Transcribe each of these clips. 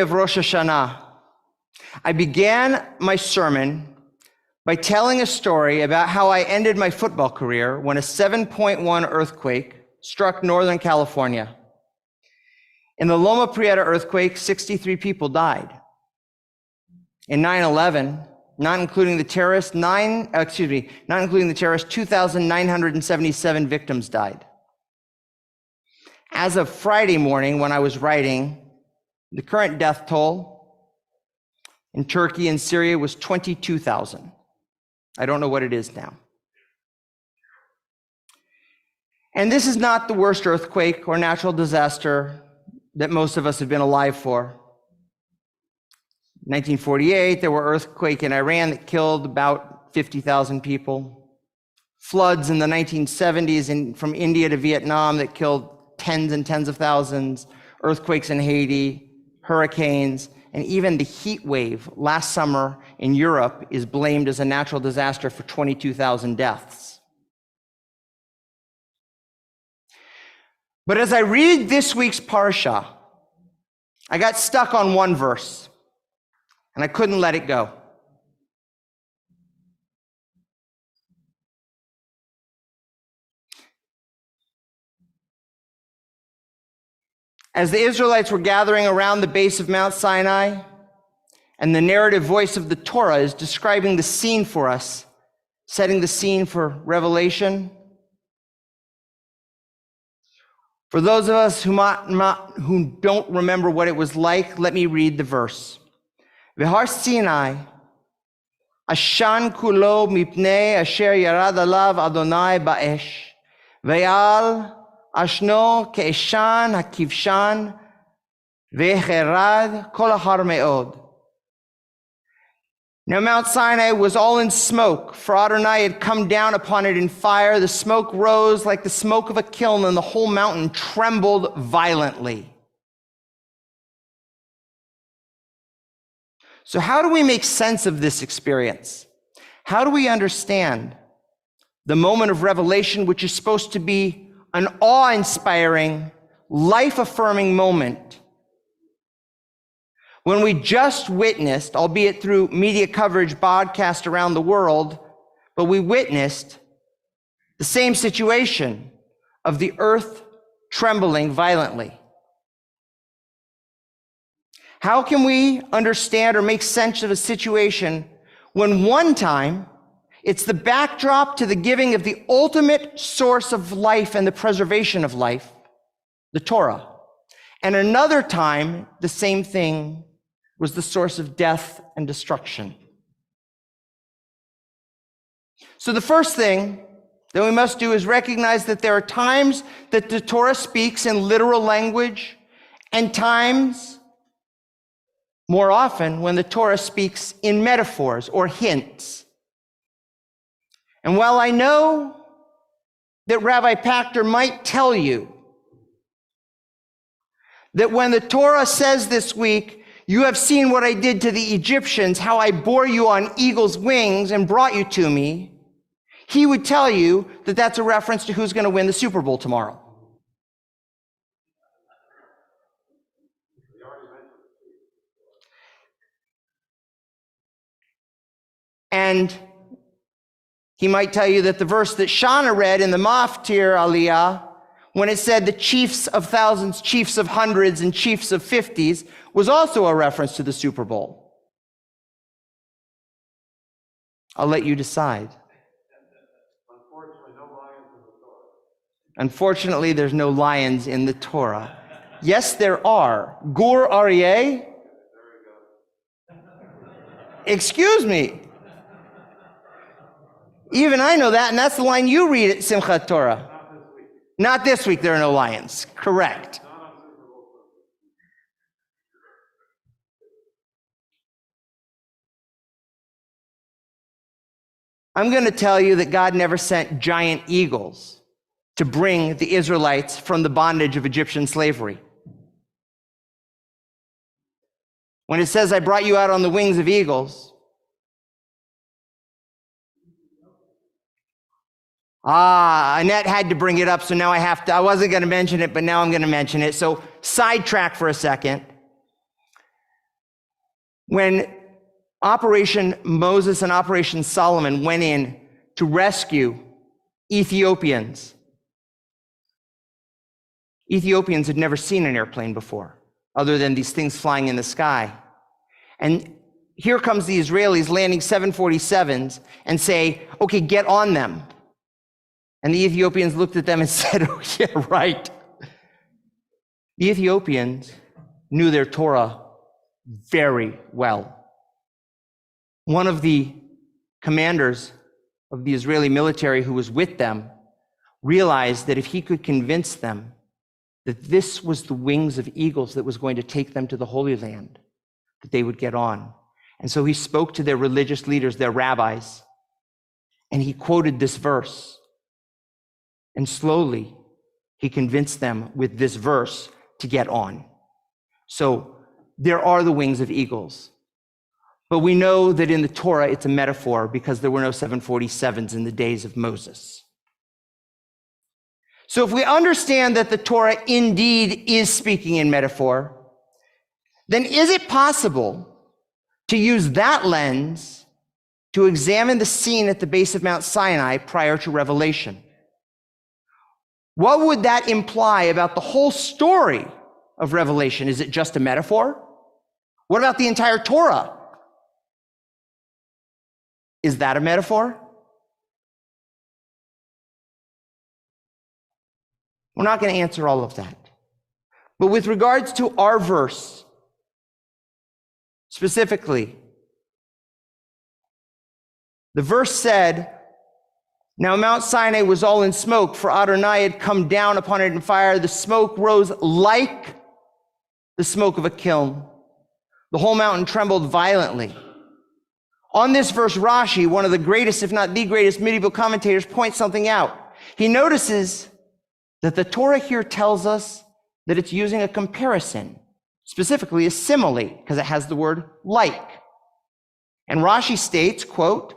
of Rosh Hashanah, I began my sermon by telling a story about how I ended my football career when a 7.1 earthquake struck Northern California. In the Loma Prieta earthquake, 63 people died. In 9/11, not including the terrorists, 2,977 victims died. As of Friday morning, when I was writing, the current death toll in Turkey and Syria was 22,000. I don't know what it is now. And this is not the worst earthquake or natural disaster that most of us have been alive for. In 1948, there were earthquakes in Iran that killed about 50,000 people. Floods in the 1970s from India to Vietnam that killed tens and tens of thousands. Earthquakes in Haiti, hurricanes, and even the heat wave last summer in Europe is blamed as a natural disaster for 22,000 deaths. But as I read this week's parsha, I got stuck on one verse, and I couldn't let it go. As the Israelites were gathering around the base of Mount Sinai, and the narrative voice of the Torah is describing the scene for us, setting the scene for Revelation. For those of us who don't remember what it was like, let me read the verse. V'har Sinai, ashan kulo mipnei asher yarad alav Adonai ba'esh, ve'al ashno ke'eshan hakivshan, ve'cherad kol har me'od. Now Mount Sinai was all in smoke, for Adonai had come down upon it in fire. The smoke rose like the smoke of a kiln, and the whole mountain trembled violently. So how do we make sense of this experience? How do we understand the moment of revelation, which is supposed to be an awe-inspiring, life-affirming moment, when we just witnessed, albeit through media coverage broadcast around the world, but we witnessed the same situation of the earth trembling violently? How can we understand or make sense of a situation when one time it's the backdrop to the giving of the ultimate source of life and the preservation of life, the Torah, and another time the same thing was the source of death and destruction? So the first thing that we must do is recognize that there are times that the Torah speaks in literal language, and times, more often, when the Torah speaks in metaphors or hints. And while I know that Rabbi Pachter might tell you that when the Torah says this week, "You have seen what I did to the Egyptians, how I bore you on eagle's wings and brought you to me," he would tell you that that's a reference to who's going to win the Super Bowl tomorrow. And he might tell you that the verse that Shana read in the Maftir Aliyah, when it said the chiefs of thousands, chiefs of hundreds, and chiefs of 50s, was also a reference to the Super Bowl. I'll let you decide. Unfortunately, there's no lions in the Torah. Yes, there are. Gur Aryeh? Excuse me. Even I know that, and that's the line you read at Simchat Torah. Not this week, there are no lions. Correct. I'm going to tell you that God never sent giant eagles to bring the Israelites from the bondage of Egyptian slavery. When it says, "I brought you out on the wings of eagles," Annette had to bring it up, so now I wasn't going to mention it, but now I'm going to mention it. So sidetrack for a second. When Operation Moses and Operation Solomon went in to rescue Ethiopians, Ethiopians had never seen an airplane before, other than these things flying in the sky. And here comes the Israelis landing 747s and say, okay, get on them. And the Ethiopians looked at them and said, oh yeah, right. The Ethiopians knew their Torah very well. One of the commanders of the Israeli military who was with them realized that if he could convince them that this was the wings of eagles that was going to take them to the Holy Land, that they would get on. And so he spoke to their religious leaders, their rabbis, and he quoted this verse. And slowly, he convinced them with this verse to get on. So there are the wings of eagles. But we know that in the Torah, it's a metaphor because there were no 747s in the days of Moses. So if we understand that the Torah indeed is speaking in metaphor, then is it possible to use that lens to examine the scene at the base of Mount Sinai prior to Revelation? What would that imply about the whole story of Revelation? Is it just a metaphor? What about the entire Torah? Is that a metaphor? We're not going to answer all of that. But with regards to our verse, specifically, the verse said, now Mount Sinai was all in smoke, for Adonai had come down upon it in fire. The smoke rose like the smoke of a kiln. The whole mountain trembled violently. On this verse, Rashi, one of the greatest, if not the greatest medieval commentators, points something out. He notices that the Torah here tells us that it's using a comparison, specifically a simile, because it has the word like. And Rashi states, quote,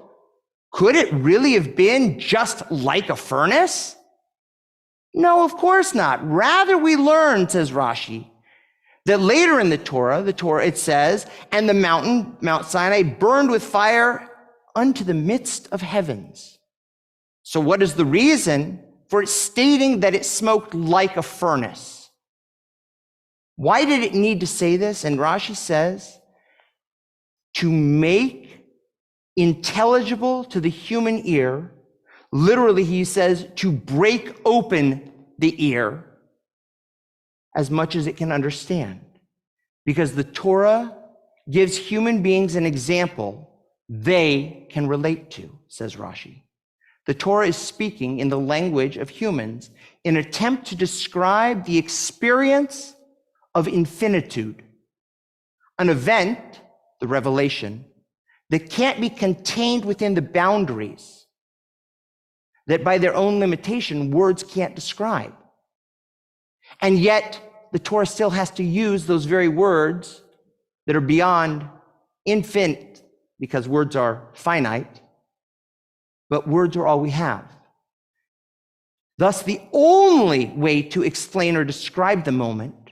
could it really have been just like a furnace? No, of course not. Rather, we learn, says Rashi, that later in the Torah, it says, and the mountain, Mount Sinai, burned with fire unto the midst of heavens. So what is the reason for it stating that it smoked like a furnace? Why did it need to say this? And Rashi says, to make intelligible to the human ear, literally he says, to break open the ear as much as it can understand. Because the Torah gives human beings an example they can relate to, says Rashi. The Torah is speaking in the language of humans in an attempt to describe the experience of infinitude, an event, the revelation, that can't be contained within the boundaries that by their own limitation, words can't describe. And yet, the Torah still has to use those very words that are beyond infinite, because words are finite, but words are all we have. Thus, the only way to explain or describe the moment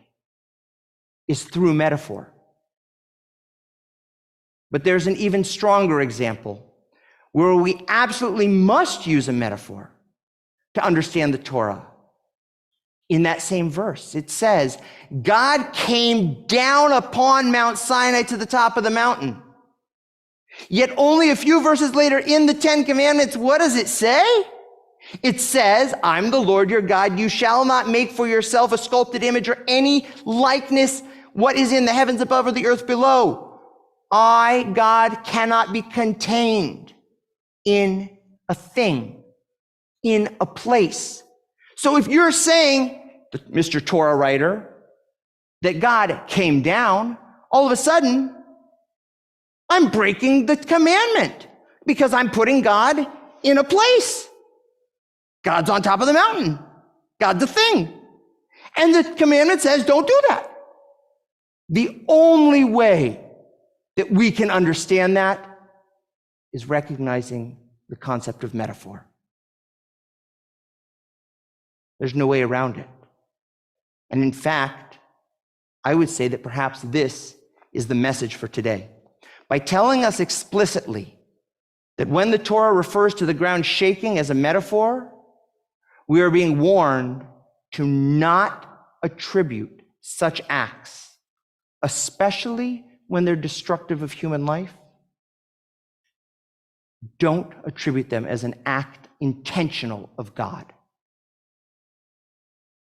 is through metaphor. But there's an even stronger example where we absolutely must use a metaphor to understand the Torah. In that same verse, it says, God came down upon Mount Sinai to the top of the mountain. Yet only a few verses later in the Ten Commandments, what does it say? It says, I'm the Lord your God. You shall not make for yourself a sculpted image or any likeness, what is in the heavens above or the earth below. I, God, cannot be contained in a thing, in a place. So if you're saying, Mr. Torah writer, that God came down, all of a sudden, I'm breaking the commandment because I'm putting God in a place. God's on top of the mountain. God's a thing. And the commandment says, don't do that. The only way that we can understand that is recognizing the concept of metaphor. There's no way around it. And in fact, I would say that perhaps this is the message for today. by telling us explicitly that when the Torah refers to the ground shaking as a metaphor, we are being warned to not attribute such acts, especially when they're destructive of human life. Don't attribute them as an act intentional of God.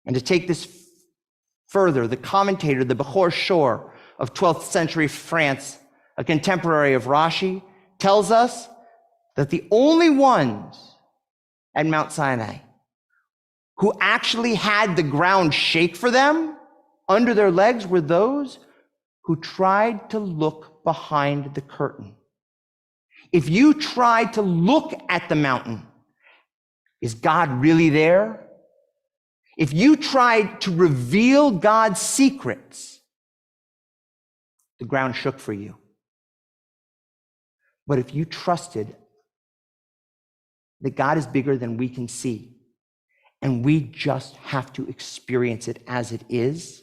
And to take this further, the commentator, the Bechor Shor of 12th century France, a contemporary of Rashi, tells us that the only ones at Mount Sinai who actually had the ground shake for them under their legs were those who tried to look behind the curtain. If you try to look at the mountain, is God really there? If you tried to reveal God's secrets, the ground shook for you. But if you trusted that God is bigger than we can see, and we just have to experience it as it is,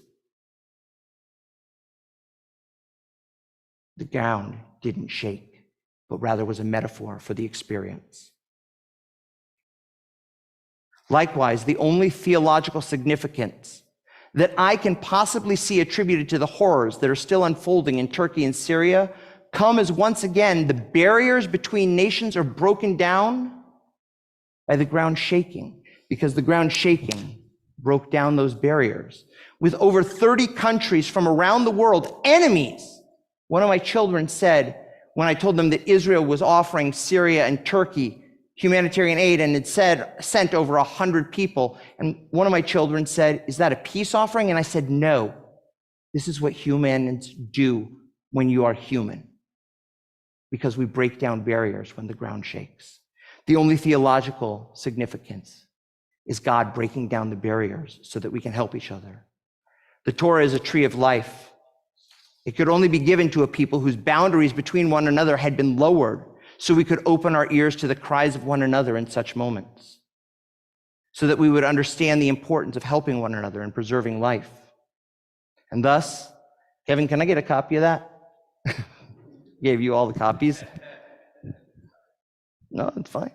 the ground didn't shake, but rather was a metaphor for the experience. Likewise, the only theological significance that I can possibly see attributed to the horrors that are still unfolding in Turkey and Syria come as once again the barriers between nations are broken down by the ground shaking, because the ground shaking broke down those barriers. With over 30 countries from around the world, enemies, one of my children said, when I told them that Israel was offering Syria and Turkey humanitarian aid and had sent over 100 people, and one of my children said, "Is that a peace offering?" And I said, "No, this is what humans do when you are human, because we break down barriers when the ground shakes." The only theological significance is God breaking down the barriers so that we can help each other. The Torah is a tree of life. It could only be given to a people whose boundaries between one another had been lowered, so we could open our ears to the cries of one another in such moments, so that we would understand the importance of helping one another and preserving life. And thus, Kevin, can I get a copy of that? Gave you all the copies. No, it's fine.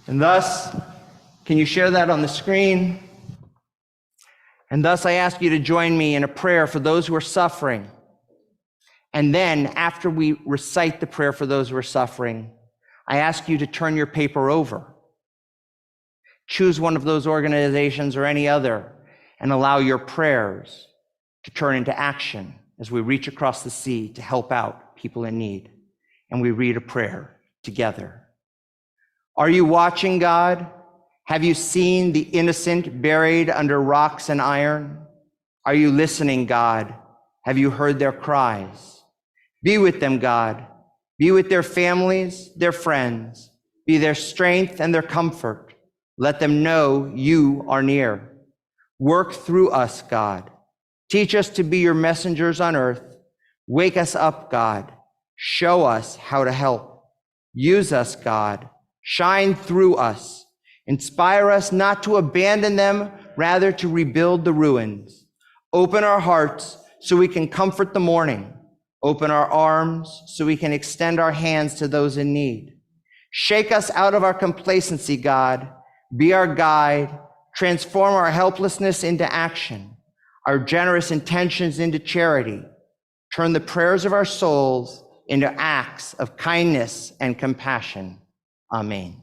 And thus, can you share that on the screen? And thus, I ask you to join me in a prayer for those who are suffering. And then, after we recite the prayer for those who are suffering, I ask you to turn your paper over. Choose one of those organizations or any other, and allow your prayers to turn into action as we reach across the sea to help out people in need. And we read a prayer together. Are you watching, God? Have you seen the innocent buried under rocks and iron? Are you listening, God? Have you heard their cries? Be with them, God. Be with their families, their friends. Be their strength and their comfort. Let them know you are near. Work through us, God. Teach us to be your messengers on earth. Wake us up, God. Show us how to help. Use us, God. Shine through us. Inspire us not to abandon them, rather to rebuild the ruins. Open our hearts so we can comfort the mourning. Open our arms so we can extend our hands to those in need. Shake us out of our complacency, God. Be our guide. Transform our helplessness into action, our generous intentions into charity. Turn the prayers of our souls into acts of kindness and compassion. Amen.